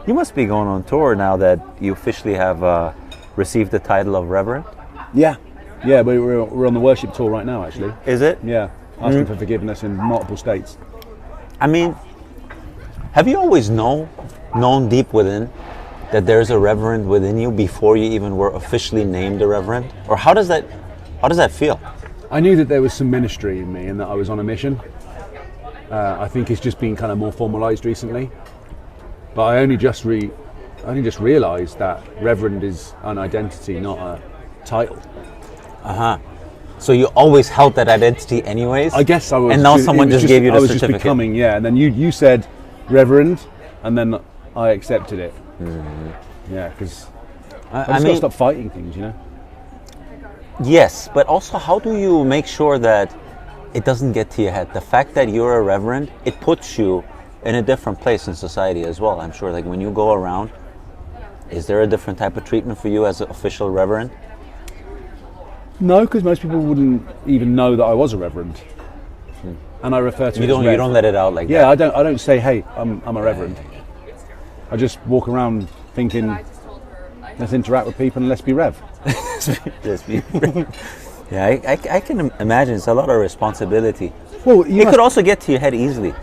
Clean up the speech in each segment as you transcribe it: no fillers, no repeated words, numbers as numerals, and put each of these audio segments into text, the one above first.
You must be going on tour now that you officially have received the title of Reverend. Yeah, we're on the worship tour right now, actually. Is it? Yeah, asking for forgiveness in multiple states. I mean, have you always known deep within that there's a reverend within you before you even were officially named a reverend? Or how does that feel? I knew that there was some ministry in me and that I was on a mission. I think it's just been kind of more formalized recently. But I only just realized that reverend is an identity, not a title. So you always held that identity anyways? I guess I was. And now someone just gave you the I was certificate. just becoming, yeah. And then you said reverend, and then I accepted it. Yeah, because I just got to stop fighting things, you know? Yes, but also how do you make sure that it doesn't get to your head? The fact that you're a reverend, it puts you in a different place in society as well. I'm sure, like when you go around, is there a different type of treatment for you as an official reverend? No, because most people wouldn't even know that I was a reverend. And I refer to it as You don't let it out like that. Yeah, I don't say, hey, I'm a reverend. I just walk around thinking, let's interact with people and let's be Rev. Let's be Yeah, I can imagine it's a lot of responsibility. Well, it could also get to your head easily.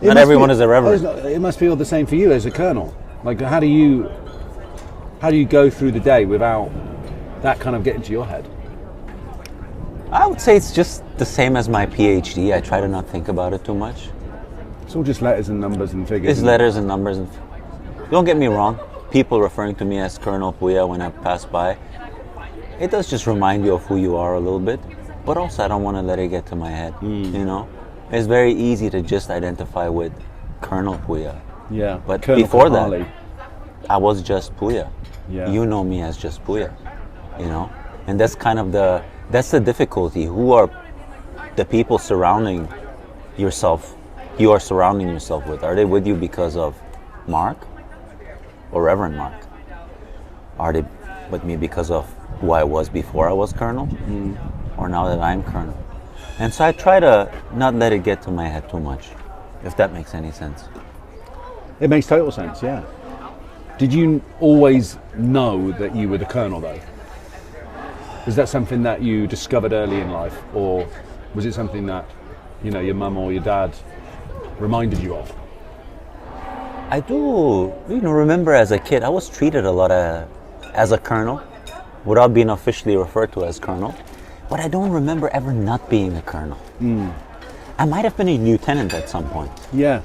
Not everyone is a reverend. It must feel the same for you as a colonel. Like, how do you go through the day without that kind of getting to your head? I would say it's just the same as my PhD. I try to not think about it too much. It's all just letters and numbers and figures. It's letters and numbers. Don't get me wrong. People referring to me as Colonel Puya when I pass by, it does just remind you of who you are a little bit. But also, I don't want to let it get to my head. You know, it's very easy to just identify with Colonel Puya. Yeah. But Colonel before Kapali. that, I was just Puya. Yeah. You know me as just Puya. You know, and that's kind of the difficulty. Who are the people surrounding yourself? You are surrounding yourself with. Are they with you because of Mark or Reverend Mark? Are they with me because of who I was before I was Colonel, or now that I'm Colonel? And so I try to not let it get to my head too much, if that makes any sense. It makes total sense, yeah. Did you always know that you were the Colonel, though? Was that something that you discovered early in life, or was it something that, you know, your mum or your dad reminded you of? I do, remember as a kid, I was treated a lot as a colonel, without being officially referred to as colonel. But I don't remember ever not being a colonel. I might have been a lieutenant at some point. Yeah.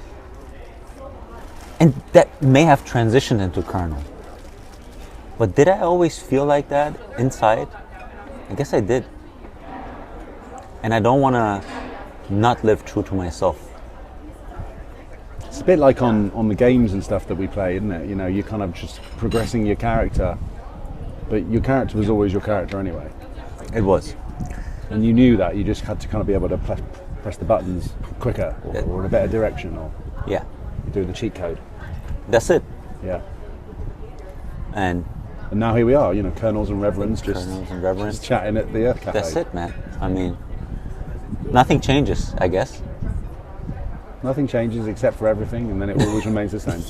And that may have transitioned into colonel. But did I always feel like that inside? I guess I did. And I don't want to not live true to myself. It's a bit like on the games and stuff that we play, isn't it? You know, you're kind of just progressing your character, but your character was always your character anyway. It was. And you knew that. You just had to kind of be able to press the buttons quicker or in a better direction, or do the cheat code. That's it. Yeah. And now here we are, you know, colonels and reverends just chatting at the Earth Cafe. That's it, man. I mean, nothing changes, I guess. Nothing changes except for everything, and then it always remains the same.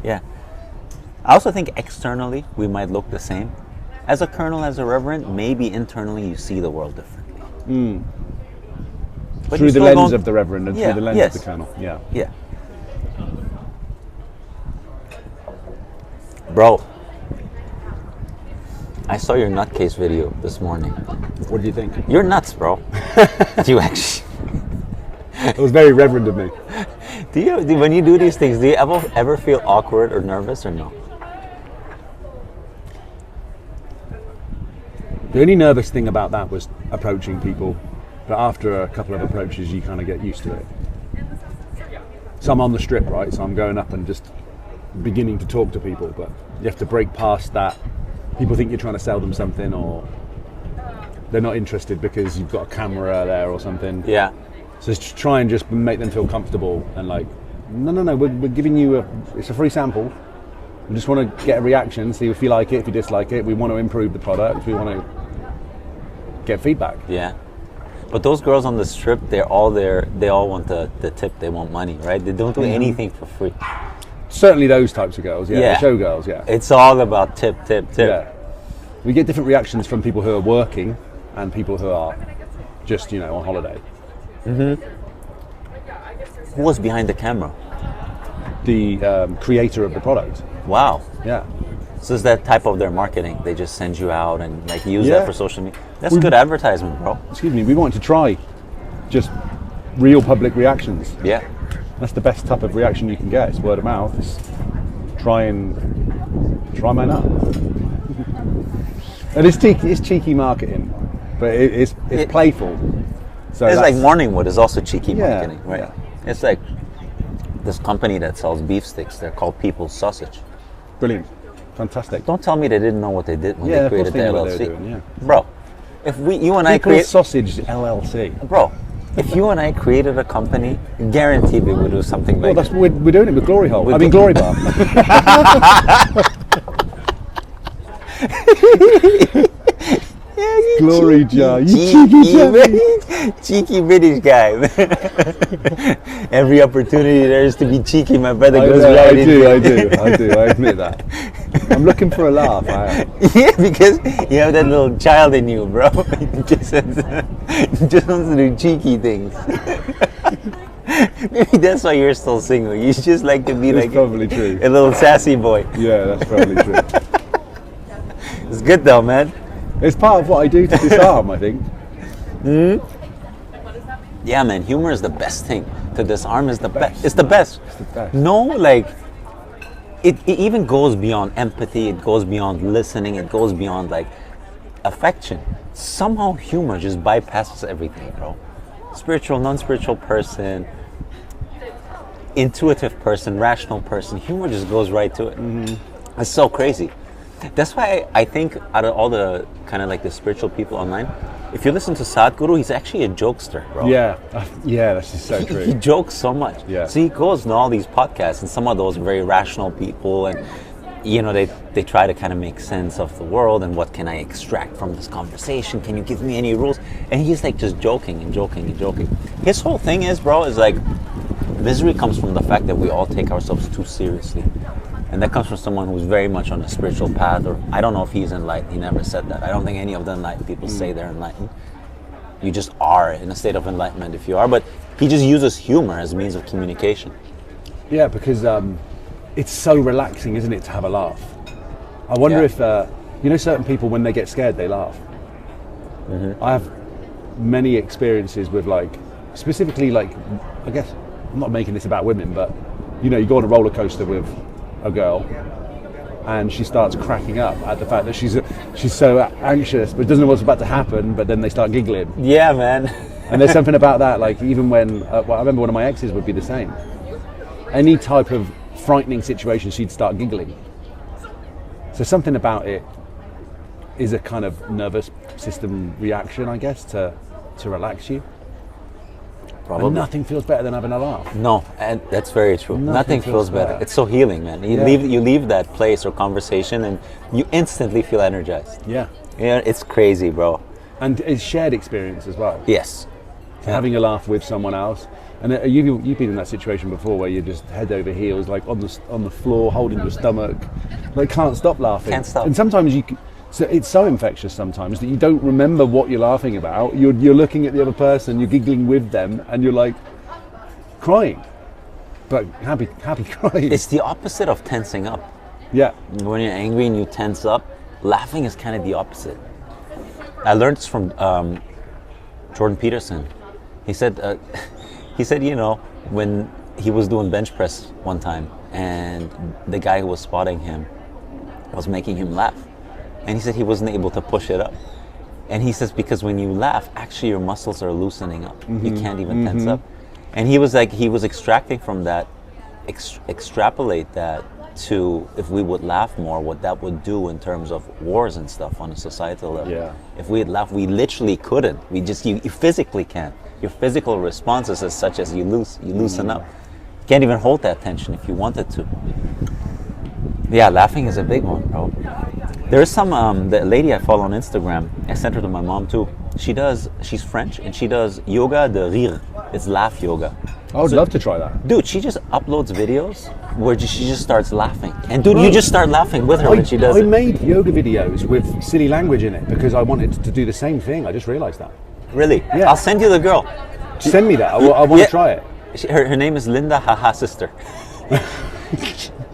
Yeah. I also think externally we might look the same. As a colonel, as a reverend, maybe internally you see the world differently. But through the lens of the reverend and through the lens of the colonel. Yeah. Bro, I saw your nutcase video this morning. What do you think? You're nuts, bro. You actually. It was very reverend of me. When you do these things, do you ever feel awkward or nervous or no? The only nervous thing about that was approaching people, but after a couple of approaches you kind of get used to it. So I'm on the strip, right? So I'm going up and just beginning to talk to people, but you have to break past that. People think you're trying to sell them something, or they're not interested because you've got a camera there or something. Yeah. So just try and just make them feel comfortable and like, no, we're giving you it's a free sample. We just want to get a reaction, see if you like it, if you dislike it. We want to improve the product. We want to get feedback. Yeah. But those girls on the strip, they're all there. They all want the tip. They want money, right? They don't do anything for free. certainly those types of girls, the show girls, It's all about tip. Yeah. We get different reactions from people who are working and people who are just, on holiday. Who was behind the camera? The creator of the product. Wow. Yeah. So is that type of their marketing? They just send you out and like use Yeah. that for social media. That's good advertisement, bro. Excuse me, we wanted to try just real public reactions. Yeah. That's the best type of reaction you can get. It's word of mouth. It's try my nut. And it's cheeky marketing, but it's playful. So it's like Morningwood is also cheeky marketing, right? Yeah. It's like this company that sells beef sticks. They're called People's Sausage. Brilliant. Fantastic. Don't tell me they didn't know what they did when Yeah, they of course created the they knew what they LLC. were doing, yeah. Bro, if you and I People's create... Sausage LLC. Bro, if you and I created a company, guaranteed we would do something Well, big. we're doing it with Glory Hole. Glory Bar. Glory jar. You cheeky jar. Cheeky British guy. Every opportunity there is to be cheeky, my brother goes right into it. I do. I admit that. I'm looking for a laugh. I am. Yeah, because you have that little child in you, bro. just wants to do cheeky things. Maybe that's why you're still single. You just like to be It's probably true. a little sassy boy. Yeah, that's probably true. It's good though, man. It's part of what I do to disarm, I think. Yeah, man. Humor is the best thing. To disarm is the best. It's the best. It's the best. No, like it even goes beyond empathy. It goes beyond listening. It goes beyond like affection. Somehow humor just bypasses everything, bro. Spiritual, non-spiritual person, intuitive person, rational person. Humor just goes right to it. It's so crazy. That's why I think out of all the kind of like the spiritual people online, if you listen to Sadhguru, he's actually a jokester, bro. Yeah, that's just so true. He jokes so much. Yeah. So he goes on all these podcasts, and some of those very rational people, and they try to kind of make sense of the world and what can I extract from this conversation? Can you give me any rules? And he's like just joking and joking and joking. His whole thing is, bro, is like misery comes from the fact that we all take ourselves too seriously. And that comes from someone who's very much on a spiritual path, or I don't know if he's enlightened. He never said that. I don't think any of the enlightened people say they're enlightened. You just are in a state of enlightenment if you are. But he just uses humor as a means of communication. Yeah, because it's so relaxing, isn't it, to have a laugh? I wonder if, certain people, when they get scared, they laugh. I have many experiences with specifically I guess, I'm not making this about women, but, you go on a roller coaster with a girl and she starts cracking up at the fact that she's so anxious but doesn't know what's about to happen, but then they start giggling. Yeah, man. And there's something about that, like even when I remember one of my exes would be the same. Any type of frightening situation, she'd start giggling. So something about it is a kind of nervous system reaction, I guess, to relax you. Probably. And nothing feels better than having a laugh. No, and that's very true. Nothing feels better. It's so healing, man. You leave that place or conversation and you instantly feel energized. Yeah. Yeah, it's crazy, bro. And it's shared experience as well. Yes. Having a laugh with someone else. And you've been in that situation before where you're just head over heels, like on the floor, holding your stomach, like can't stop laughing. Can't stop. And sometimes so it's so infectious sometimes that you don't remember what you're laughing about. You're looking at the other person, you're giggling with them, and you're like crying, but happy crying. It's the opposite of tensing up. Yeah. When you're angry and you tense up, laughing is kind of the opposite. I learned this from Jordan Peterson. He said, when he was doing bench press one time, and the guy who was spotting him was making him laugh. And he said he wasn't able to push it up. And he says, because when you laugh, actually your muscles are loosening up. You can't even tense up. And he was extracting from that, extrapolate that to if we would laugh more, what that would do in terms of wars and stuff on a societal level. Yeah. If we had laughed, we literally couldn't. You physically can't. Your physical responses as such as you loosen up. You can't even hold that tension if you wanted to. Yeah, laughing is a big one, bro. There's the lady I follow on Instagram, I sent her to my mom too. She's French and she does yoga de rire. It's laugh yoga. I would love to try that. Dude, she just uploads videos where she just starts laughing. And dude, you just start laughing with her when she does I it. made yoga videos with silly language in it because I wanted to do the same thing. I just realised that. Really? Yeah. I'll send you the girl. Send me that. I want to try it. Her name is Linda Haha Sister.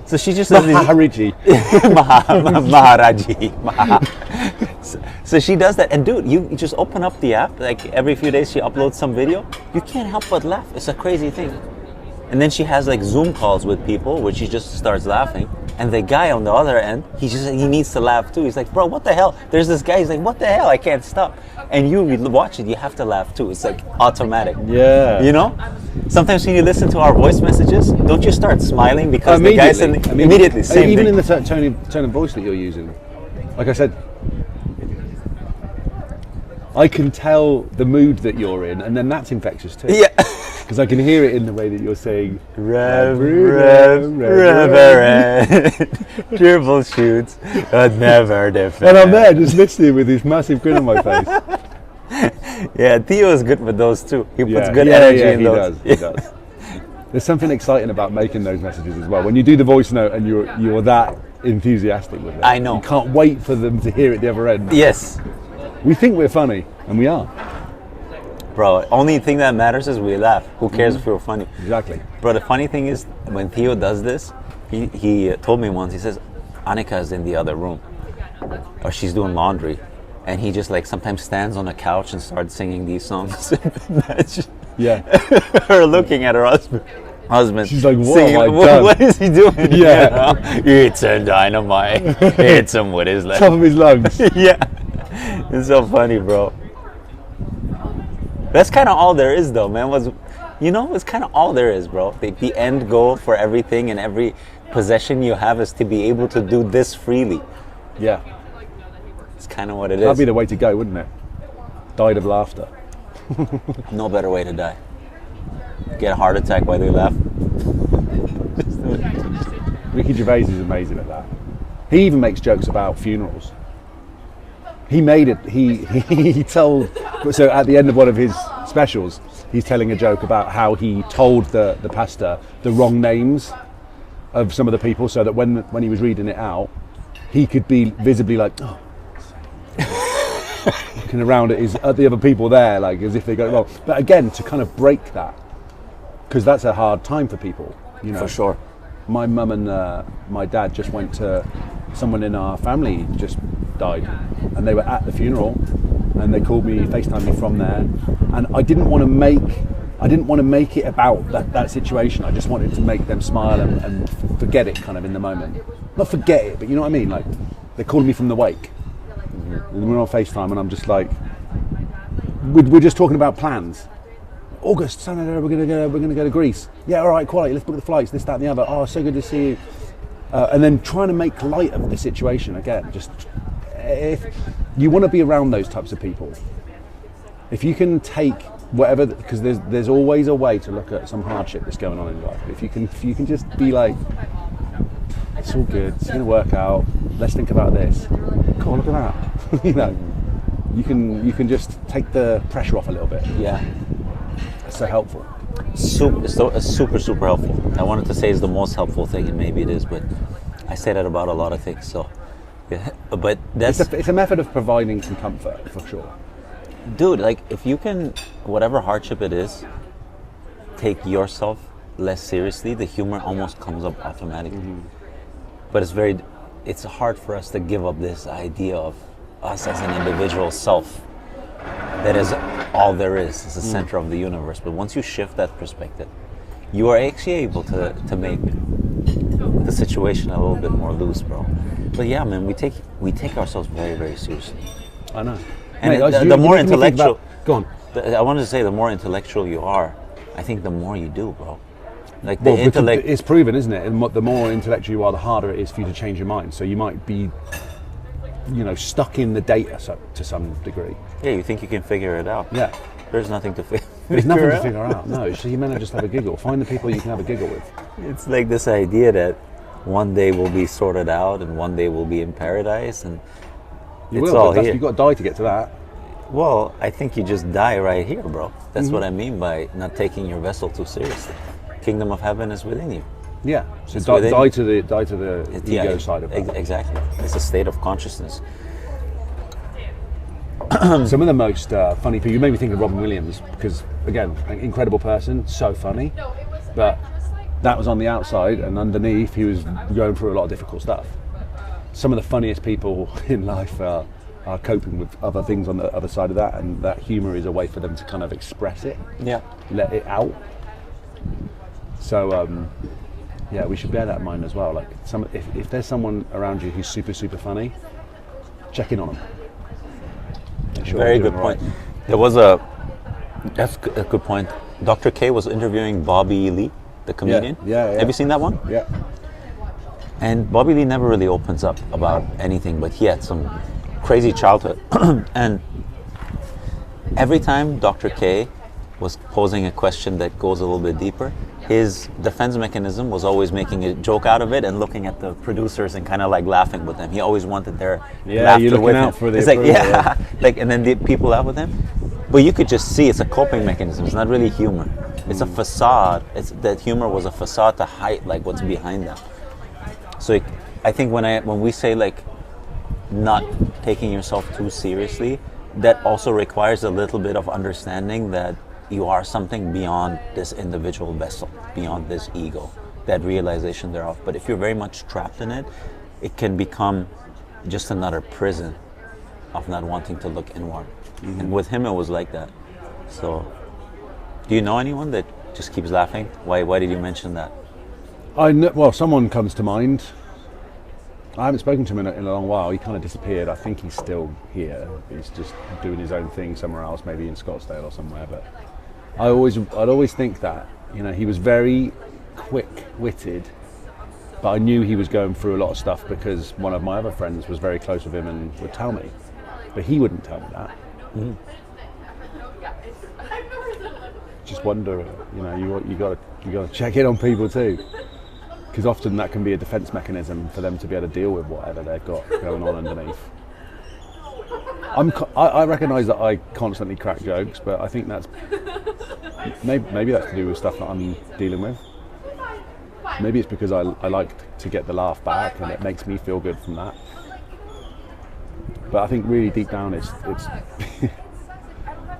So she just does these... Maharaji. Maharaji. So she does that. And dude, you just open up the app, like every few days she uploads some video. You can't help but laugh. It's a crazy thing. And then she has like Zoom calls with people where she just starts laughing. And the guy on the other end, he needs to laugh too. He's like, bro, what the hell? There's this guy, he's like, what the hell? I can't stop. And you watch it, you have to laugh too. It's like automatic. Yeah. You know? Sometimes when you listen to our voice messages, don't you start smiling because the guy's immediately, same even thing. in the tone of voice that you're using. Like I said, I can tell the mood that you're in, and then that's infectious too. Yeah. Because I can hear it in the way that you're saying, Reverend, triple shoots, but never defend. and I'm there just listening with this massive grin on my face. Yeah, Theo is good with those too. He puts good energy in those. He does. There's something exciting about making those messages as well. When you do the voice note and you're that enthusiastic with it. I know. You can't wait for them to hear it the other end. Yes. We think we're funny, and we are. Bro, only thing that matters is we laugh. Who cares if we're funny? Exactly. Bro, the funny thing is, when Theo does this, he told me once, he says, Annika is in the other room. Or she's doing laundry. And he just like sometimes stands on a couch and starts singing these songs. That's just her looking at her husband. She's like, what singing, have I done? What is he doing? Yeah. You know? It's a dynamite. Hits him with his leg. Top of his lungs. Yeah. It's so funny, bro. That's kind of all there is, though, man. It's kind of all there is, bro. The end goal for everything and every possession you have is to be able to do this freely. Yeah. It's kind of what it is. That'd be the way to go, wouldn't it? Died of laughter. No better way to die. Get a heart attack while they laugh. Ricky Gervais is amazing at that. He even makes jokes about funerals. He made it. He told. So at the end of one of his specials, he's telling a joke about how he told the pastor the wrong names of some of the people, so that when he was reading it out, he could be visibly like, oh, looking around at the other people there, like as if they got it wrong. But again, to kind of break that, because that's a hard time for people, you know. For sure. My mum and my dad just went to someone in our family just died, and they were at the funeral, and they called me, FaceTimed me from there, and I didn't want to make it about that situation. I just wanted to make them smile and forget it kind of in the moment. Not forget it, but you know what I mean? Like, they called me from the wake. And we're on FaceTime, and I'm just like, we're just talking about plans. August, Saturday, we're gonna go to Greece. Yeah, all right, quality. Let's book the flights. This, that, and the other. Oh, so good to see you. And then trying to make light of the situation again. Just if you want to be around those types of people, if you can take whatever, because there's always a way to look at some hardship that's going on in life. If you can just be like, it's all good. It's gonna work out. Let's think about this. Cool, look at that. You know, you can just take the pressure off a little bit. Yeah. It's so helpful. It's super helpful. I wanted to say it's the most helpful thing, and maybe it is, but I say that about a lot of things. So, yeah. But that's it's a method of providing some comfort for sure. Dude, like if you can, whatever hardship it is, take yourself less seriously, the humor almost comes up automatically. Mm-hmm. But it's hard for us to give up this idea of us as an individual self. That is all there is. It's the center of the universe. But once you shift that perspective, you are actually able to make the situation a little bit more loose, bro. But yeah, man, we take ourselves very, very seriously. I know. And Mate, the more intellectual. Go on. I wanted to say the more intellectual you are, I think the more you do, bro. Like Well, the intellect. it's proven, isn't it? And the more intellectual you are, the harder it is for you to change your mind. So you might be, stuck in the data to some degree. Yeah, you think you can figure it out. Yeah. There's nothing to figure out. There's nothing to figure out. No, so you better just have a giggle. Find the people you can have a giggle with. It's like this idea that one day we'll be sorted out and one day we'll be in paradise, and You it's will, all but here. you've got to die to get to that. Well, I think you just die right here, bro. That's what I mean by not taking your vessel too seriously. Kingdom of heaven is within you. Yeah. So It's die within- to the ego side of it. Exactly. It's a state of consciousness. Some of the most funny people, you made me think of Robin Williams, because again, an incredible person, so funny, but that was on the outside, and underneath he was going through a lot of difficult stuff. Some of the funniest people in life are coping with other things on the other side of that, and that humour is a way for them to kind of express it, Yeah. let it out. So yeah, we should bear that in mind as well. Like, if there's someone around you who's super funny, check in on them. Make sure Very they're good doing point. There was that's a good point. Dr. K was interviewing Bobby Lee, the comedian. Yeah. Have you seen that one? all right. Yeah. And Bobby Lee never really opens up about anything, but he had some crazy childhood. And every time Dr. K was posing a question that goes a little bit deeper, his defense mechanism was always making a joke out of it and looking at the producers and kind of like laughing with them. He always wanted their laughter you're looking with out him. for the It's like, approval, yeah, like, and then the people laugh with him. But you could just see it's a coping mechanism. It's not really humor. It's a facade. It's that humor was a facade to hide like what's behind that. So I think when we say like not taking yourself too seriously, that also requires a little bit of understanding that you are something beyond this individual vessel, beyond this ego, that realization thereof. But if you're very much trapped in it, it can become just another prison of not wanting to look inward. And with him, it was like that. So, do you know anyone that just keeps laughing? Why did you mention that? I know, well, someone comes to mind. I haven't spoken to him in a long while. He kind of disappeared. I think he's still here. He's just doing his own thing somewhere else, maybe in Scottsdale or somewhere. But I'd always think that, you know, he was very quick-witted, but I knew he was going through a lot of stuff because one of my other friends was very close with him and would tell me, but he wouldn't tell me that. Just wonder, you know, you got to check in on people too, because often that can be a defense mechanism for them to be able to deal with whatever they've got going on underneath. I recognise that I constantly crack jokes, but I think that's maybe that's to do with stuff that I'm dealing with. Maybe it's because I like to get the laugh back, and it makes me feel good from that. But I think really deep down, it's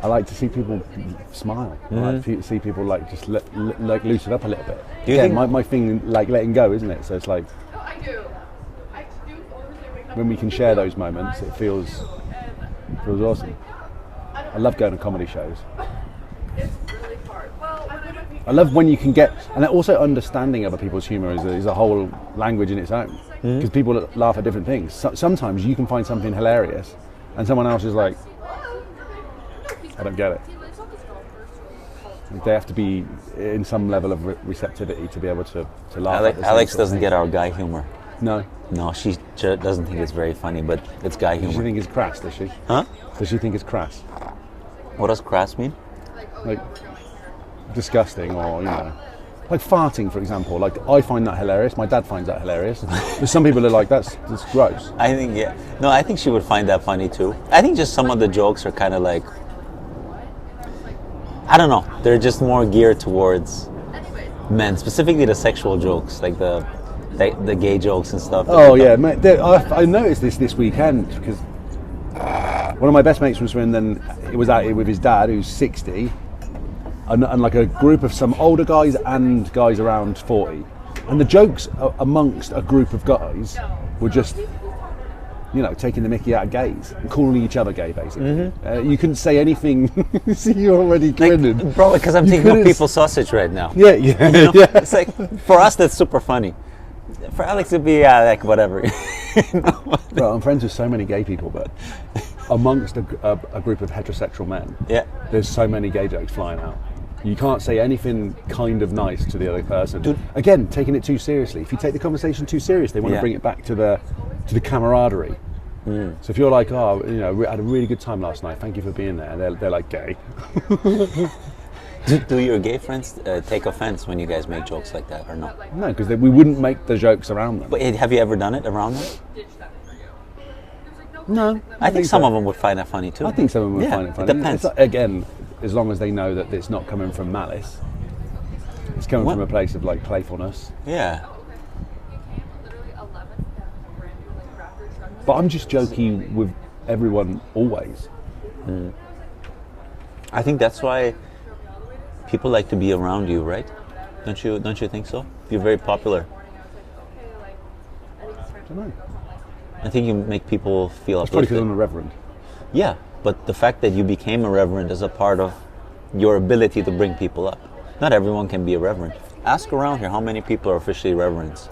I like to see people smile. I like to see people like just like loosen up a little bit. Do you Yeah, think my thing, like letting go, isn't it? So it's like when we can share those moments, it feels awesome. I love going to comedy shows. I love when you can get, and also understanding other people's humour is a whole language in its own. Because people laugh at different things. Sometimes you can find something hilarious, and someone else is like, I don't get it. They have to be in some level of receptivity to be able to laugh at the same Alex sort of doesn't thing. get our guy humor. No. No, she doesn't think it's very funny, but it's guy Does she humor. think it's crass, does she? Huh? Does she think it's crass? What does crass mean? Like, disgusting, or, you know, like farting, for example. Like, I find that hilarious. My dad finds that hilarious. But some people are like, that's gross. I think, yeah. No, I think she would find that funny too. I think just some of the jokes are kind of like, I don't know. They're just more geared towards men, specifically the sexual jokes, like the gay jokes and stuff. Oh yeah, mate, I noticed this weekend because one of my best mates was was out here with his dad, who's 60, and like a group of some older guys and guys around 40, and the jokes amongst a group of guys were just, you know, taking the mickey out of gays and calling each other gay, basically. You couldn't say anything. See, you're already grinning. Bro, because I'm thinking of couldn't people's sausage right now. Yeah, You know? yeah. It's like, for us, that's super funny. For Alex, it'd be like whatever. You know? Well, I'm friends with so many gay people, but amongst a group of heterosexual men, Yeah. there's so many gay jokes flying out. You can't say anything kind of nice to the other person. Dude. Again, taking it too seriously. If you take the conversation too serious, they want Yeah. to bring it back to the camaraderie. So if you're like, oh, you know, I had a really good time last night, thank you for being there, they're like, gay. Do your gay friends take offense when you guys make jokes like that or not? No, because we wouldn't make the jokes around them. But have you ever done it around them? No, I think some of them would find that funny too. I think some of them would Yeah, find it it funny. depends. It's, again, as long as they know that it's not coming from malice. It's coming What? from a place of like playfulness. Yeah. But I'm just joking with everyone always. I think that's why people like to be around you, right? Don't you think so? You're very popular. I don't know. I think you make people feel It's probably because uplifted. I'm a reverend. Yeah, but the fact that you became a reverend is a part of your ability to bring people up. Not everyone can be a reverend. Ask around here how many people are officially reverends.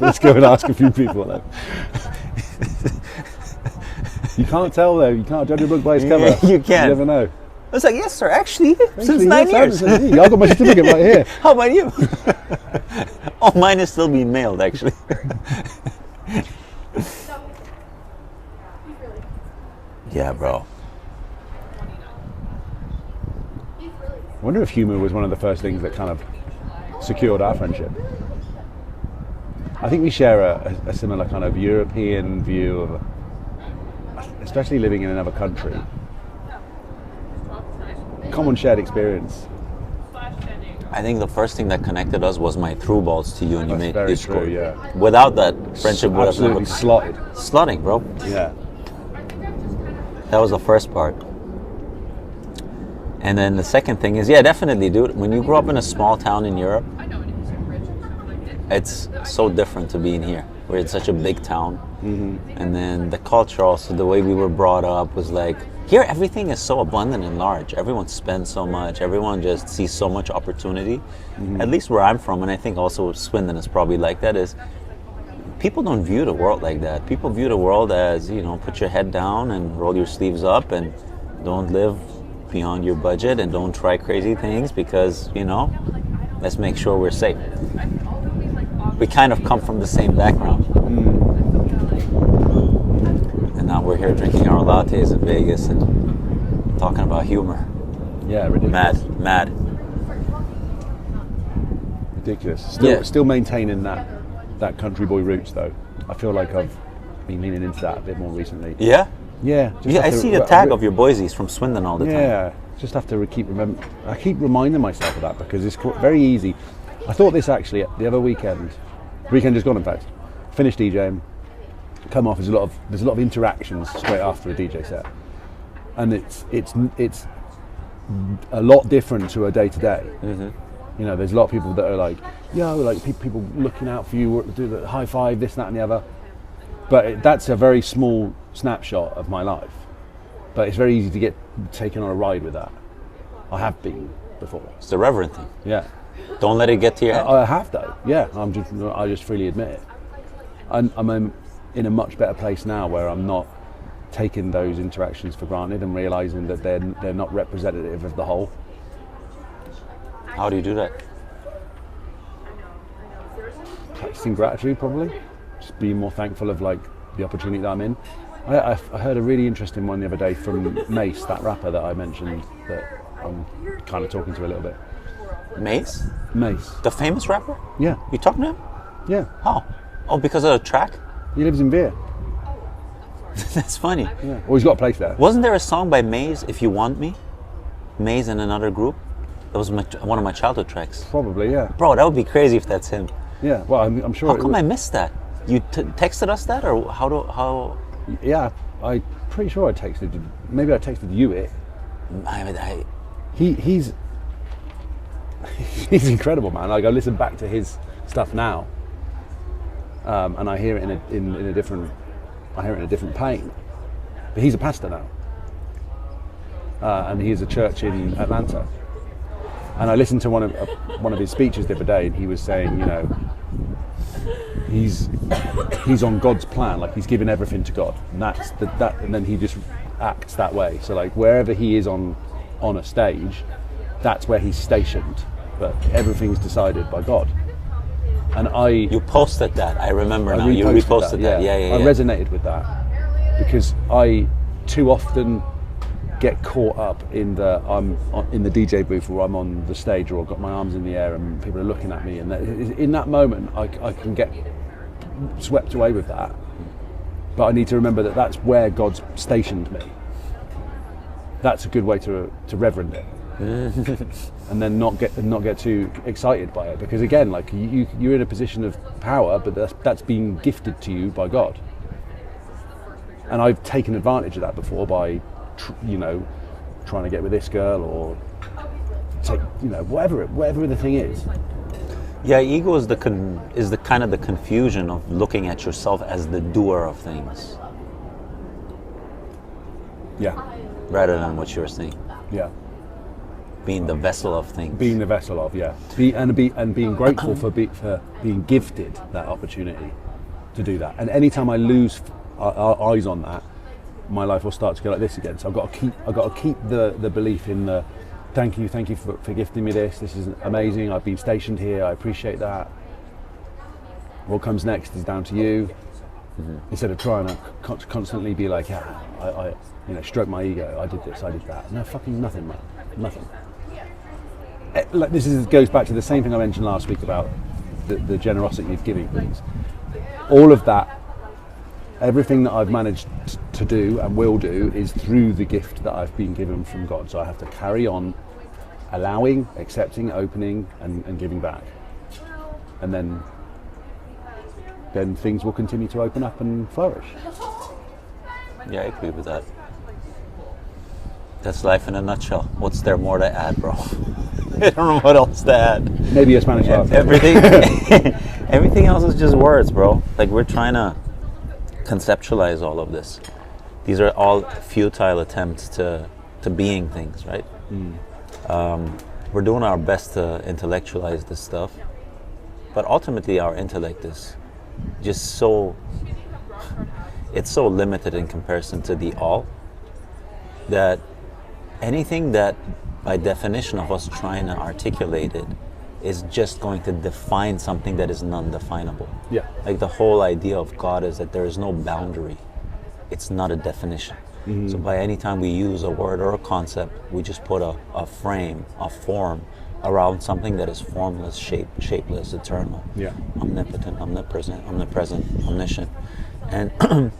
Let's go and ask a few people then. You can't tell though. You can't judge a book by its cover. You can. You never know. I was like, yes, sir. Actually, since Actually, 9 yes, years. I've got my certificate right here. How about you? Oh, mine is still being mailed, actually. Yeah, bro. I wonder if humour was one of the first things that kind of secured our friendship. I think we share a similar kind of European view of, especially living in another country, common shared experience. I think the first thing that connected us was my through balls to you, and you That's made very you true, scored. yeah. Without that, friendship would have Absolutely never slotted. slotting, bro. Yeah. That was the first part. And then the second thing is, yeah, definitely, dude. When you grow up in a small town in Europe, it's so different to being here. We're in such a big town. Mm-hmm. And then the culture also, the way we were brought up was like, here everything is so abundant and large. Everyone spends so much. Everyone just sees so much opportunity. Mm-hmm. At least where I'm from, and I think also Swindon is probably like that, is people don't view the world like that. People view the world as, you know, put your head down and roll your sleeves up and don't live beyond your budget and don't try crazy things because, you know, let's make sure we're safe. We kind of come from the same background. And now we're here drinking our lattes in Vegas and talking about humor. Yeah, ridiculous. Mad. Ridiculous. Yeah. Still maintaining that country boy roots though. I feel like I've been leaning into that a bit more recently. Yeah? Yeah. just Yeah, I have to see the tag of your Boise's from Swindon all the time. Yeah, just have to I keep reminding myself of that because it's very easy. I thought this actually the other weekend just gone in fact. Finished DJing, come off. There's a lot of interactions straight after a DJ set, and it's a lot different to a day to day. You know, there's a lot of people that are like, yo, like people looking out for you, do the high five, this, that, and the other. But that's a very small snapshot of my life. But it's very easy to get taken on a ride with that. I have been before. It's the reverend thing. Yeah. Don't let it get to your head. I have though. Yeah. I just freely admit it. I'm in a much better place now where I'm not taking those interactions for granted and realising that they're not representative of the whole. How do you do that? Practicing gratitude, probably. Just being more thankful of like the opportunity that I'm in. I heard a really interesting one the other day from Mace, that rapper that I mentioned that I'm kind of talking to a little bit. Mace? Mace. The famous rapper? Yeah. You talking to him? Yeah. How? Oh, because of the track? He lives in Veer. That's funny. Yeah. Well, he's got a place there. Wasn't there a song by Maze, If You Want Me? Maze and another group? That was one of my childhood tracks. Probably, yeah. Bro, that would be crazy if that's him. Yeah. Well, I'm sure. How come I missed that? You texted us that, or how? Yeah, I'm pretty sure I texted you. Maybe I texted you it. He's incredible, man. Like I listen back to his stuff now, and I hear it in a different. I hear it in a different pain. But he's a pastor now, and he has a church in Atlanta. And I listened to one of his speeches the other day, and he was saying, you know, he's on God's plan, like he's given everything to God, and and then he just acts that way. So like wherever he is on a stage, that's where he's stationed, but everything's decided by God. And You posted that. I remember now. You reposted that. Yeah. I resonated with that because I too often get caught up in I'm in the DJ booth or I'm on the stage or I've got my arms in the air and people are looking at me, and in that moment I can get swept away with that But I need to remember that that's where God's stationed me. That's a good way to reverend it. And then not get too excited by it, because again, like you're in a position of power, but that's being gifted to you by God. And I've taken advantage of that before by, trying to get with this girl or take, whatever the thing is. Yeah, ego is the kind of the confusion of looking at yourself as the doer of things. Yeah. Rather than what you're saying. Yeah. Being the vessel of things. Being the vessel of, yeah. And being grateful for being gifted that opportunity to do that. And anytime I lose our eyes on that, my life will start to go like this again. So I've got to keep the belief in the thank you for gifting me this. This is amazing. I've been stationed here. I appreciate that. What comes next is down to you. Mm-hmm. Instead of trying to constantly be like, yeah, I stroke my ego. I did this. I did that. No, fucking nothing, man. Nothing. Like goes back to the same thing I mentioned last week about the generosity of giving things. All of that. Everything that I've managed to do and will do is through the gift that I've been given from God. So I have to carry on allowing, accepting, opening and giving back. And then things will continue to open up and flourish. Yeah, I agree with that. That's life in a nutshell. What's there more to add, bro? I don't know what else to add. Maybe a Spanish laugh. Everything else is just words, bro. Like, we're trying to conceptualize all of this. These are all futile attempts to being things, right? We're doing our best to intellectualize this stuff, but ultimately our intellect is just it's so limited in comparison to the all, that anything that by definition of us trying to articulate it is just going to define something that is non-definable. Yeah. Like, the whole idea of God is that there is no boundary. It's not a definition. Mm-hmm. So by any time we use a word or a concept, we just put a frame, a form around something that is formless, shapeless, eternal, omnipotent, omnipresent, omniscient. And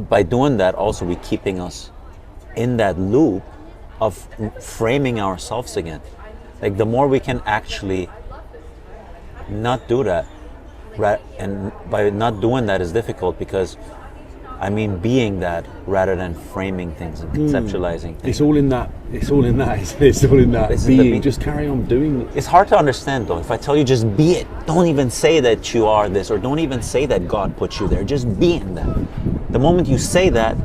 by doing that, also we're keeping us in that loop of framing ourselves again. Like, the more we can actually not do that, right? And by not doing that is difficult, because being that rather than framing things and conceptualizing things. It's all in that. It's all in that being. Just carry on doing it. It's hard to understand, though. If I tell you just be it, don't even say that you are this, or don't even say that God put you there. Just be in that. The moment you say that,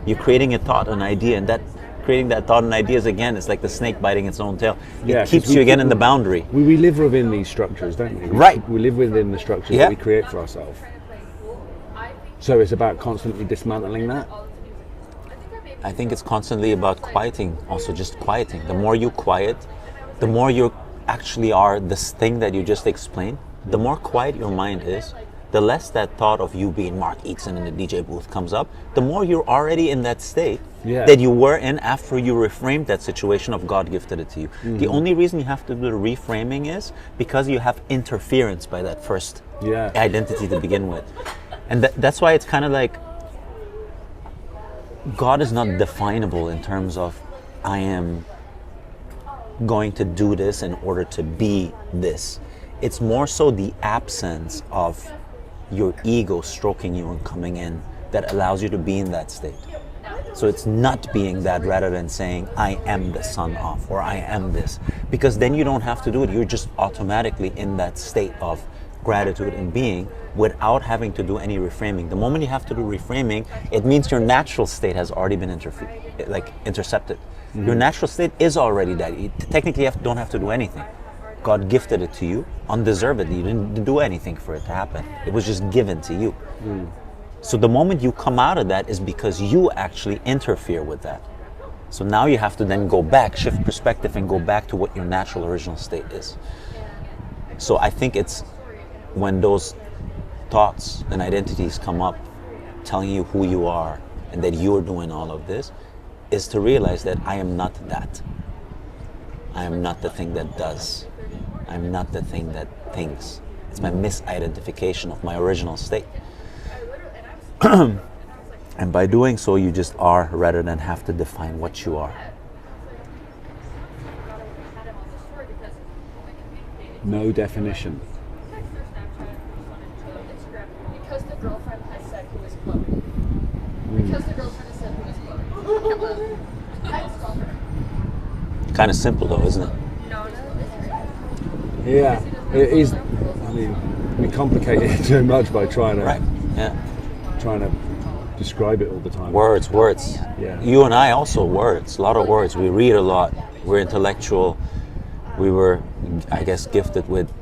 you're creating a thought, an idea, and that creating that thought and ideas again, it's like the snake biting its own tail. It keeps you again in the boundary. We live within these structures, don't we? Right. We live within the structures that we create for ourselves. So it's about constantly dismantling that. I think it's constantly about quieting, also just quieting. The more you quiet, the more you actually are this thing that you just explained. The more quiet your mind is, the less that thought of you being Mark Eaton in the DJ booth comes up, the more you're already in that state that you were in after you reframed that situation of God gifted it to you. Mm-hmm. The only reason you have to do the reframing is because you have interference by that first identity to begin with. And that's why it's kind of like God is not definable in terms of I am going to do this in order to be this. It's more so the absence of your ego stroking you and coming in that allows you to be in that state. So it's not being that rather than saying I am the son of, or I am this, because then you don't have to do it. You're just automatically in that state of gratitude and being without having to do any reframing. The moment you have to do reframing, it means your natural state has already been intercepted. Mm-hmm. Your natural state is already that. You technically don't have to do anything. God gifted it to you undeservedly. You didn't do anything for it to happen. It was just given to you. Mm. So the moment you come out of that is because you actually interfere with that. So now you have to then go back, shift perspective, and go back to what your natural original state is. So I think it's when those thoughts and identities come up telling you who you are and that you're doing all of this, is to realize that I am not that. I am not the thing that does. I'm not the thing that thinks. It's my misidentification of my original state. And by doing so, you just are rather than have to define what you are. No definition. Because the girlfriend has said who is clubbing. Because the girlfriend has said who is clubbing. Kind of simple though, isn't it? Yeah, it is. I mean, we complicate it too much by trying to Right. Yeah. trying to describe it all the time. Words. Yeah. You and I also words. A lot of words. We read a lot. We're intellectual. We were, I guess, gifted with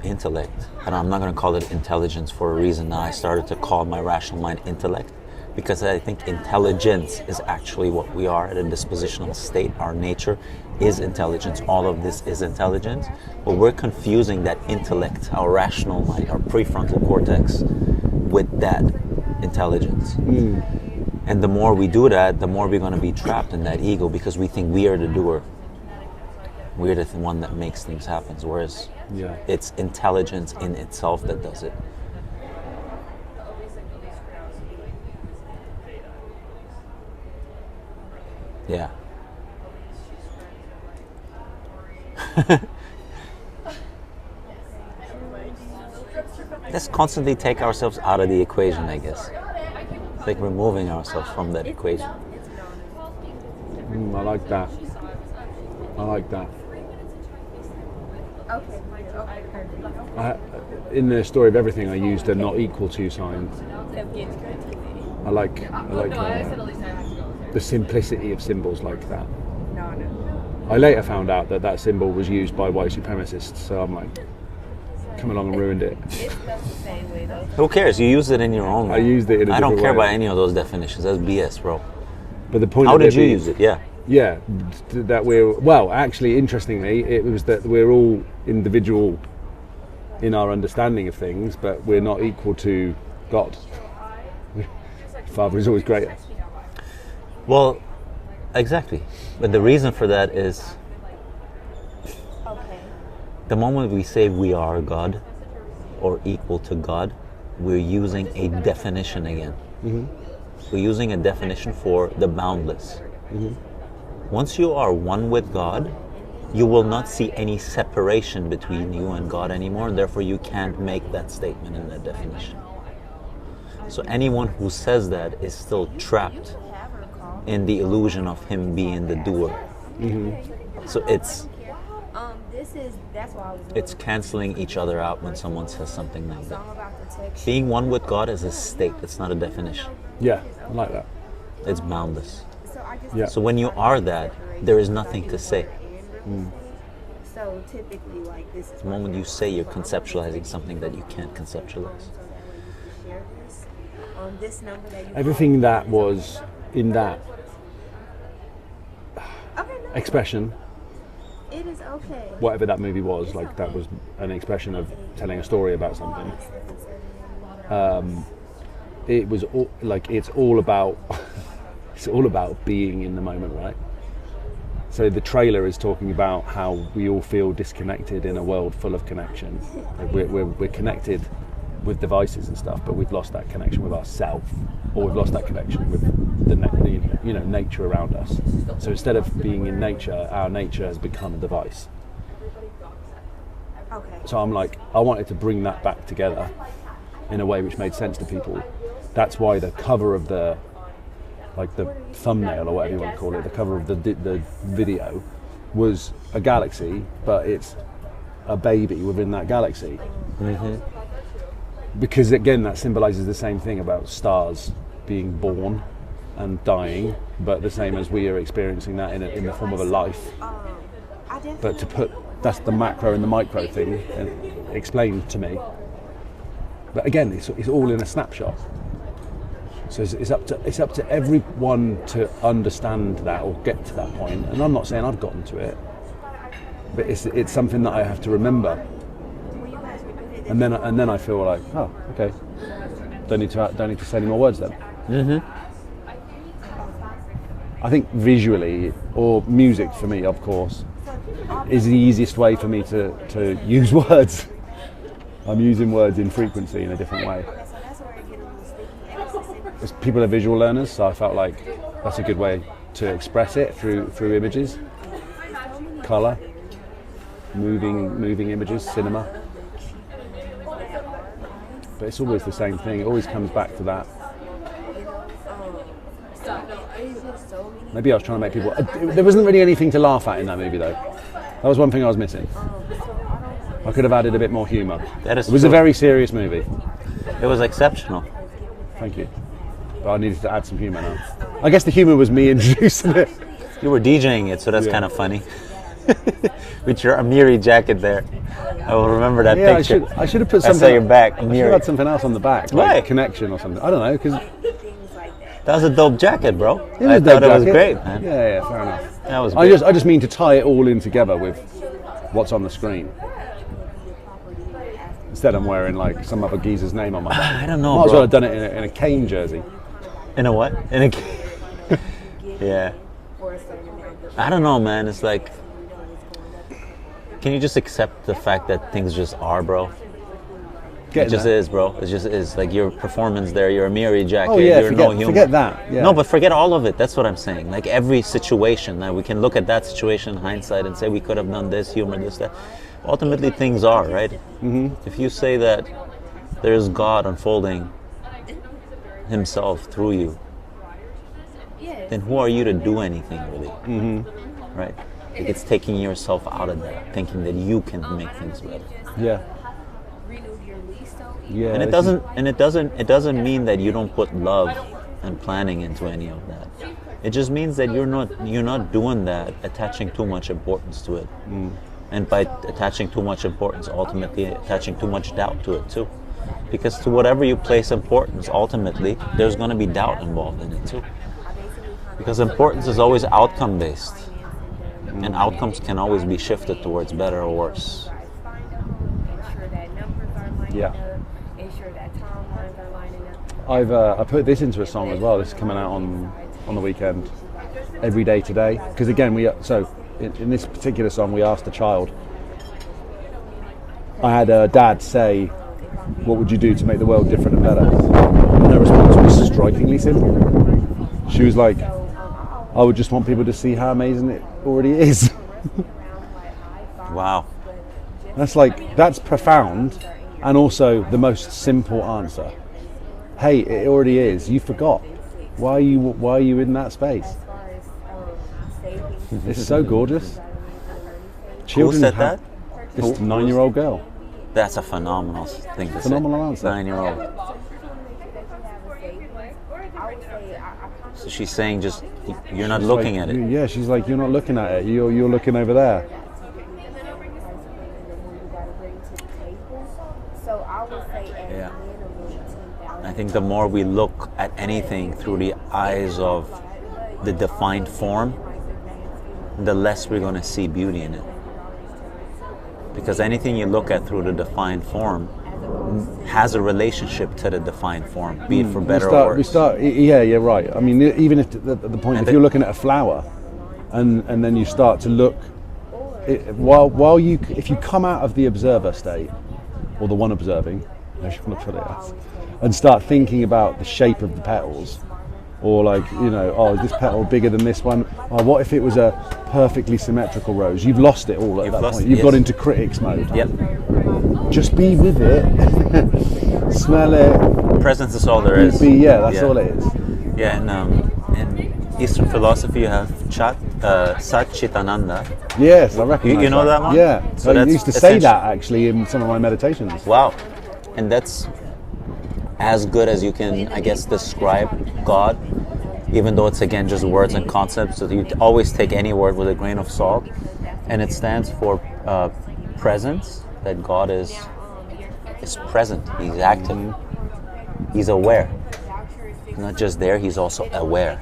intellect. And I'm not going to call it intelligence for a reason. Now I started to call my rational mind intellect, because I think intelligence is actually what we are at a dispositional state. Our nature is intelligence. All of this is intelligence. But we're confusing that intellect, our rational mind, our prefrontal cortex, with that intelligence. And the more we do that, the more we're going to be trapped in that ego, because we think we are the doer. We're the one that makes things happen, whereas it's intelligence in itself that does it. Yeah. Let's constantly take ourselves out of the equation, I guess. It's like removing ourselves from that equation. I like that. I like that. In the story of everything, I used a not equal to sign. I like the simplicity of symbols like that. I later found out that that symbol was used by white supremacists, so I'm like, come along and ruined it. Who cares? You use it in your own way. I used it in a I don't different care way. about any of those definitions. That's BS, bro. But the point How of did you being- use it? Yeah. Yeah, that actually, interestingly, it was that we're all individual in our understanding of things, but we're not equal to God. Father is always greater. Well, exactly. But the reason for that is the moment we say we are God or equal to God, we're using a definition again. We're using a definition for the boundless. Once you are one with God, you will not see any separation between you and God anymore, and therefore you can't make that statement in that definition. So anyone who says that is still trapped in the illusion of him being the doer. So it's canceling each other out when someone says something like that. Being one with God is a state, it's not a definition. Yeah, I like that. It's boundless. Yeah. So when you are that, there is nothing to say. So typically, like this is The moment you say, you're conceptualizing something that you can't conceptualize. on this number that you Everything that was in that expression, it is okay. whatever that movie was, like that was an expression of telling a story about something. It was all, like it's all about being in the moment, right? So the trailer is talking about how we all feel disconnected in a world full of connection. Like we're connected with devices and stuff, but we've lost that connection with ourselves, or we've lost that connection with the nature around us. So instead of being in nature, our nature has become a device. Okay. So I'm like, I wanted to bring that back together in a way which made sense to people. That's why the cover of the thumbnail or whatever you want to call it, the cover of the video was a galaxy, but it's a baby within that galaxy. Because again, that symbolizes the same thing about stars being born and dying, but the same as we are experiencing that in the form of a life. But that's the macro and the micro thing explained to me. But again, it's all in a snapshot. So it's up to everyone to understand that or get to that point. And I'm not saying I've gotten to it, but it's something that I have to remember. And then I feel like, oh, okay, don't need to say any more words then. I think visually, or music for me, of course, is the easiest way for me to use words. I'm using words in frequency in a different way. So that's where it gets a people are visual learners, so I felt like that's a good way to express it through images, color, moving images, cinema. But it's always the same thing. It always comes back to that. Maybe I was trying to make people. There wasn't really anything to laugh at in that movie, though. That was one thing I was missing. I could have added a bit more humour. That is It was true. a very serious movie. It was exceptional. Thank you. But I needed to add some humour now. I guess the humour was me introducing it. You were DJing it, so that's Yeah. kind of funny. With your Amiri jacket there. I will remember that Yeah, picture. I should have put That's something. on your back, I should have Amiri. had something else on the back, like Right. connection or something. I don't know, because That was a dope jacket, bro. it was I a dope thought it was jacket. great, man. Yeah, fair enough. That was I great. just mean to tie it all in together with what's on the screen. Instead, I'm wearing like some other geezer's name on my back. I don't know, Might as bro. well have done it in a Kane jersey. In a what? In a yeah. I don't know, man. It's like, can you just accept the fact that things just are, bro? It just is, bro. It just is. Like your performance there, your Amiri jacket, Oh yeah, you're no human. forget that. Yeah. No, but forget all of it. That's what I'm saying. Like every situation, that we can look at that situation in hindsight and say we could have done this, humor, this, that. Ultimately, things are, right? Mm-hmm. If you say that there's God unfolding himself through you, then who are you to do anything, really? Mm-hmm. Right? Like it's taking yourself out of that, thinking that you can make things better. Yeah. Yeah. And it doesn't mean that you don't put love and planning into any of that. It just means that you're not doing that, attaching too much importance to it. And by attaching too much importance, ultimately attaching too much doubt to it too. Because to whatever you place importance, ultimately, there's going to be doubt involved in it too. Because importance is always outcome based. And outcomes can always be shifted towards better or worse. Yeah. I put this into a song as well. This is coming out on the weekend. Every Day Today. Because again, in this particular song, we asked the child. I had a dad say, "What would you do to make the world different and better?" And her response was strikingly simple. She was like, "I would just want people to see how amazing it already is." Wow. That's profound, and also the most simple answer. Hey, it already is. You forgot. Why are you in that space? It's so gorgeous. Who said that? This 9-year-old girl. That's a phenomenal thing to Phenomenal say. answer. 9-year-old. So she's saying just, you're not looking at it. Yeah, she's like, you're not looking at it. You're looking over there. Yeah. I think the more we look at anything through the eyes of the defined form, the less we're going to see beauty in it. Because anything you look at through the defined form has a relationship to the defined form, be it for better or worse. Yeah, right. I mean, even if the point, if you're looking at a flower, and then you start to look, if you come out of the observer state, or the one observing, as you want to put it as, and start thinking about the shape of the petals, or like, is this petal bigger than this one? Oh, what if it was a perfectly symmetrical rose? You've lost it all at that point. You've got into critics mode. Yep. Just be with it, smell it. Presence is all there is. That's all it is. Yeah, in Eastern philosophy you have Satchitananda. Yes, I recognise You know that one? Yeah, So I that's used to say that actually in some of my meditations. Wow. And that's as good as you can, I guess, describe God, even though it's, again, just words and concepts. So you always take any word with a grain of salt. And it stands for presence, that God is present, he's active, he's aware. He's not just there, he's also aware.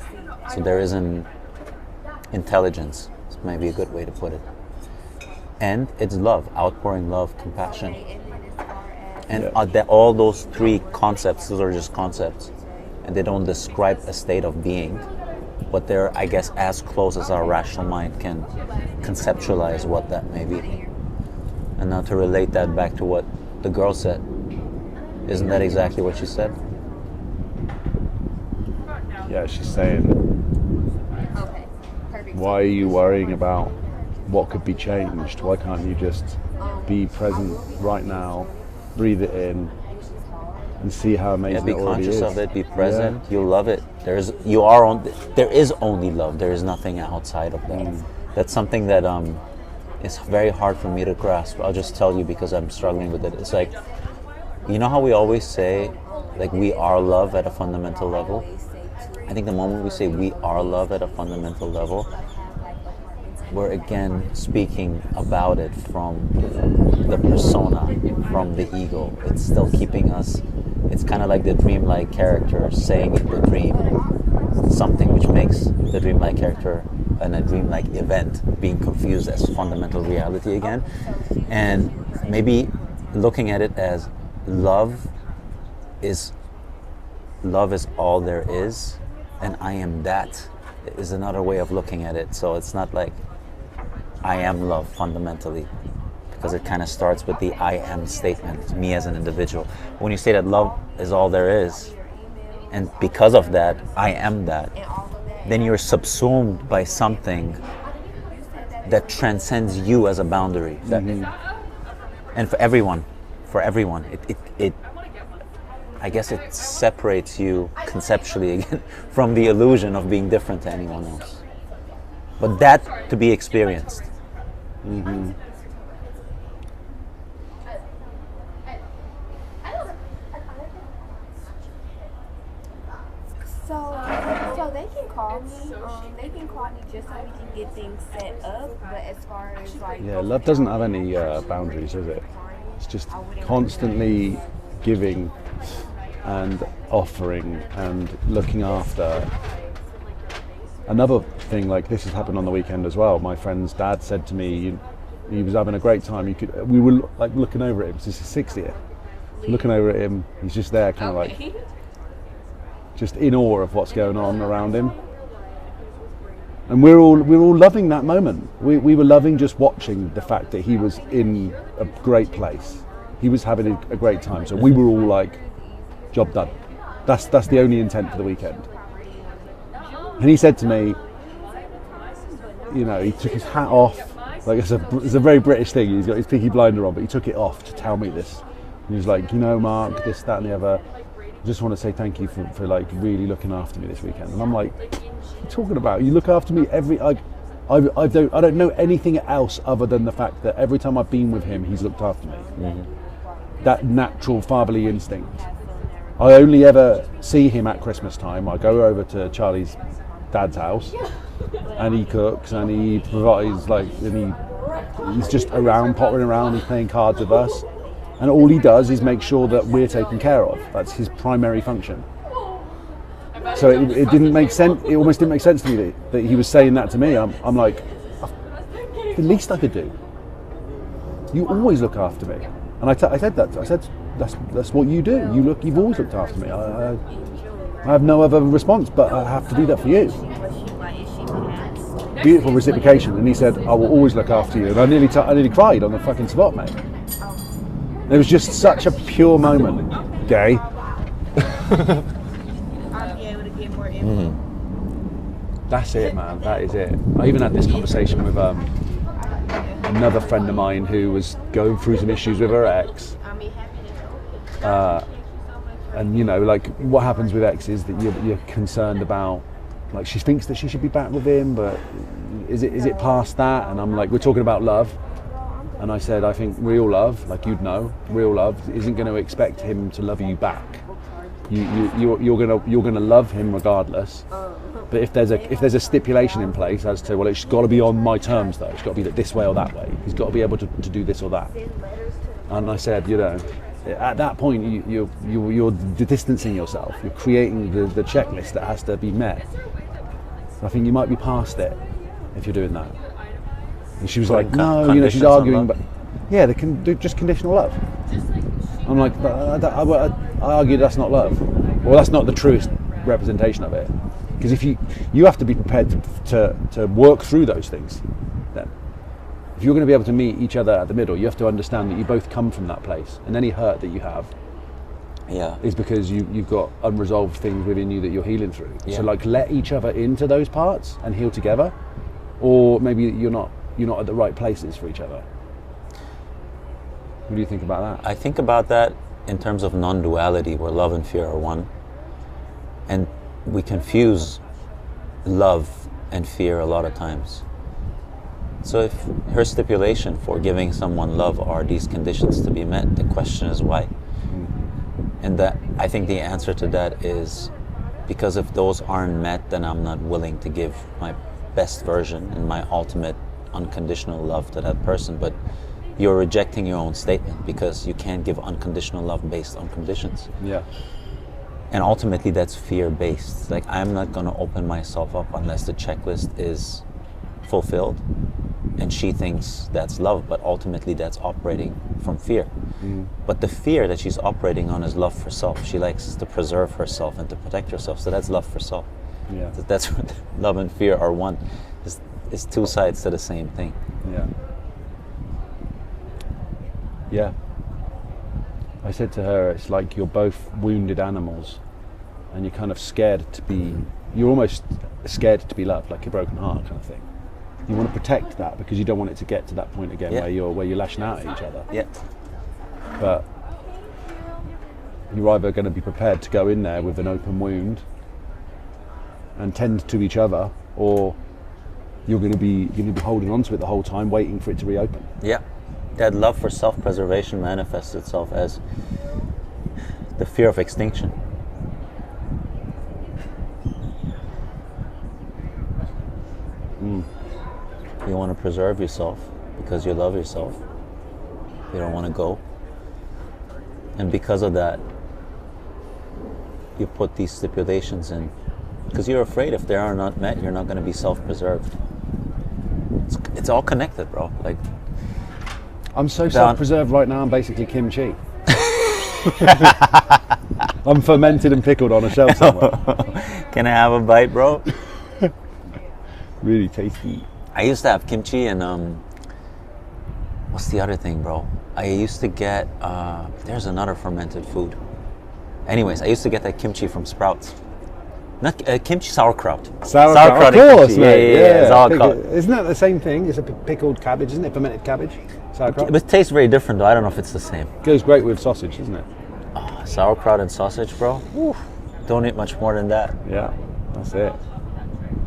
So there is an intelligence, this might be a good way to put it. And it's love, outpouring love, compassion. And all those three concepts, those are just concepts. And they don't describe a state of being, but they're, I guess, as close as our rational mind can conceptualize what that may be. And now to relate that back to what the girl said, isn't that exactly what she said? Yeah, she's saying, Okay. Perfect. why are you worrying about what could be changed? Why can't you just be present right now, breathe it in, and see how amazing Be it already conscious is? of it. Be present. Yeah. You'll love it. There is only love. There is nothing outside of that. That's something that is very hard for me to grasp. I'll just tell you because I'm struggling with it. It's like, you know how we always say, like, we are love at a fundamental level? I think the moment we say we are love at a fundamental level, we're again speaking about it from the persona, from the ego. It's still keeping us, it's kind of like the dreamlike character saying in the dream something which makes the dreamlike character and a dreamlike event being confused as fundamental reality again. And maybe looking at it as love is all there is, and I am that is another way of looking at it. So it's not like I am love fundamentally, because it kind of starts with the I am statement, me as an individual. When you say that love is all there is, and because of that, I am that, then you're subsumed by something that transcends you as a boundary. And for everyone, it I guess it separates you conceptually again from the illusion of being different to anyone else. But that to be experienced. So they can call me. They can call me just so we can get things set up. But as far as like, Yeah, love doesn't have any boundaries, does it? It's just constantly giving and offering and looking after. Another thing like this has happened on the weekend as well. My friend's dad said to me, he was having a great time. We were like looking over at him. This is his 60th. Looking over at him, he's just there, kind of like, just in awe of what's going on around him. And we're all loving that moment. We were loving just watching the fact that he was in a great place. He was having a great time. So we were all like, job done. That's the only intent for the weekend. And he said to me, you know, he took his hat off. Like it's a very British thing. He's got his Peaky Blinder on, but he took it off to tell me this. And he was like, you know, Mark, this, that, and the other. I just want to say thank you for like really looking after me this weekend. And I'm like, what are you talking about? You look after me I don't know anything else other than the fact that every time I've been with him, he's looked after me. That natural fatherly instinct. I only ever see him at Christmas time. I go over to Charlie's dad's house, and he cooks and he provides he's just around, pottering around. He's playing cards with us, and all he does is make sure that we're taken care of. That's his primary function. So it didn't make sense. It almost didn't make sense to me that he was saying that to me. I'm like, the least I could do. You always look after me, and I said that. I said that's what you do. You've always looked after me. I have no other response, but I have to do that for you. Beautiful reciprocation. And he said, I will always look after you. And I nearly cried on the fucking spot, mate. It was just such a pure moment. Gay. I'll be able to get more info. That's it, man. That is it. I even had this conversation with another friend of mine who was going through some issues with her ex. And you know, like what happens with exes that you're concerned about. Like she thinks that she should be back with him, but is it past that? And I'm like, we're talking about love. And I said, I think real love, like you'd know, real love isn't going to expect him to love you back. You're gonna love him regardless. But if there's a stipulation in place as to, well, it's got to be on my terms though. It's got to be this way or that way. He's got to be able to do this or that. And I said, you know, at that point you're distancing yourself. You're creating the checklist that has to be met. I think you might be past it if you're doing that. And she was like, no, you know, she's arguing, but yeah, they can do just conditional love. I'm like, I argue that's not love. Well, that's not the truest representation of it. Because if you have to be prepared to work through those things. Then, if you're going to be able to meet each other at the middle, you have to understand that you both come from that place, and any hurt that you have, Yeah. is because you've got unresolved things within you that you're healing through. Yeah. So like let each other into those parts and heal together, or maybe you're not at the right places for each other. What do you think about that? I think about that in terms of non-duality, where love and fear are one. And we confuse love and fear a lot of times. So if her stipulation for giving someone love are these conditions to be met, the question is why? And that I think the answer to that is because if those aren't met, then I'm not willing to give my best version and my ultimate unconditional love to that person. But you're rejecting your own statement, because you can't give unconditional love based on conditions. Yeah. And ultimately that's fear-based. Like, I'm not going to open myself up unless the checklist is fulfilled. And she thinks that's love, but ultimately that's operating from fear. But the fear that she's operating on is love for self. She likes to preserve herself and to protect herself. So that's love for self. Yeah. That's what love and fear are one. It's two sides to the same thing. Yeah. Yeah. I said to her, it's like you're both wounded animals and you're kind of you're almost scared to be loved, like a broken heart kind of thing. You want to protect that because you don't want it to get to that point again where you're lashing out at each other. Yeah. But you're either going to be prepared to go in there with an open wound and tend to each other, or you're going to be holding on to it the whole time, waiting for it to reopen. Yeah. That love for self-preservation manifests itself as the fear of extinction. You want to preserve yourself because you love yourself. You don't want to go. And because of that, you put these stipulations in. Because you're afraid if they are not met, you're not going to be self-preserved. It's all connected, bro. Like, I'm so self-preserved right now, I'm basically kimchi. I'm fermented and pickled on a shelf somewhere. can I have a bite, bro? Really tasty. I used to have kimchi and what's the other thing, bro? I used to get there's another fermented food. Anyways, I used to get that kimchi from Sprouts. Not kimchi, sauerkraut. Sauerkraut, of course, mate. Yeah. Sauerkraut. Isn't that the same thing? It's a pickled cabbage, isn't it? Fermented cabbage. Sauerkraut. But it tastes very different, though. I don't know if it's the same. Goes great with sausage, doesn't it? Oh, sauerkraut and sausage, bro. Oof. Don't eat much more than that. Yeah, that's it.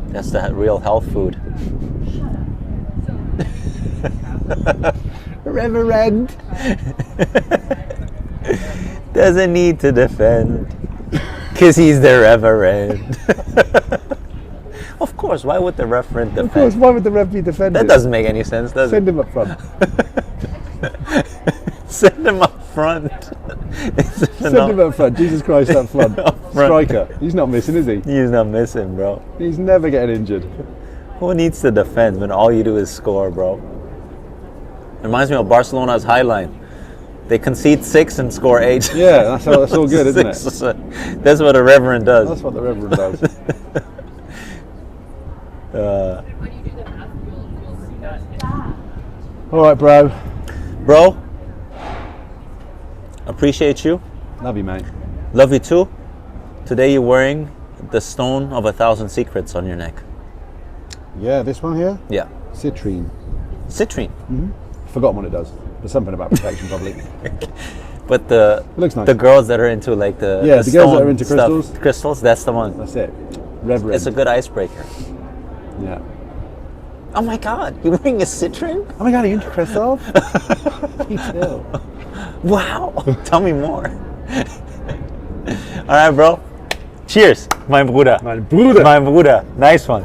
That's the real health food. Reverend. Doesn't need to defend, because he's the Reverend. Of course, why would the Reverend defend? Of course, why would the Rev be defended? That doesn't make any sense, does Send it? him up front. Send him up front. Send him up front. Jesus Christ up front. Striker. He's not missing, is he? He's not missing, bro. He's never getting injured. Who needs to defend when all you do is score, bro? Reminds me of Barcelona's high line. They concede 6 and score 8. Yeah, that's all good, isn't it? That's what a Reverend does. That's what the Reverend does. When you do the math, you'll see that. All right, bro. Bro, appreciate you. Love you, mate. Love you too. Today you're wearing the stone of 1,000 secrets on your neck. Yeah, this one here? Yeah. Citrine. Citrine. Forgotten what it does. There's something about protection, probably. But It looks nice. the girls that are into like the the girls that stone are into stuff, crystals, that's the one. That's it. Reverend. It's a good icebreaker. Yeah. Oh my God, you're wearing a citron? Oh my God, are you into crystals? Me too. Wow. Tell me more. All right, bro. Cheers, mein Bruder. Mein Bruder. Mein Bruder. Nice one.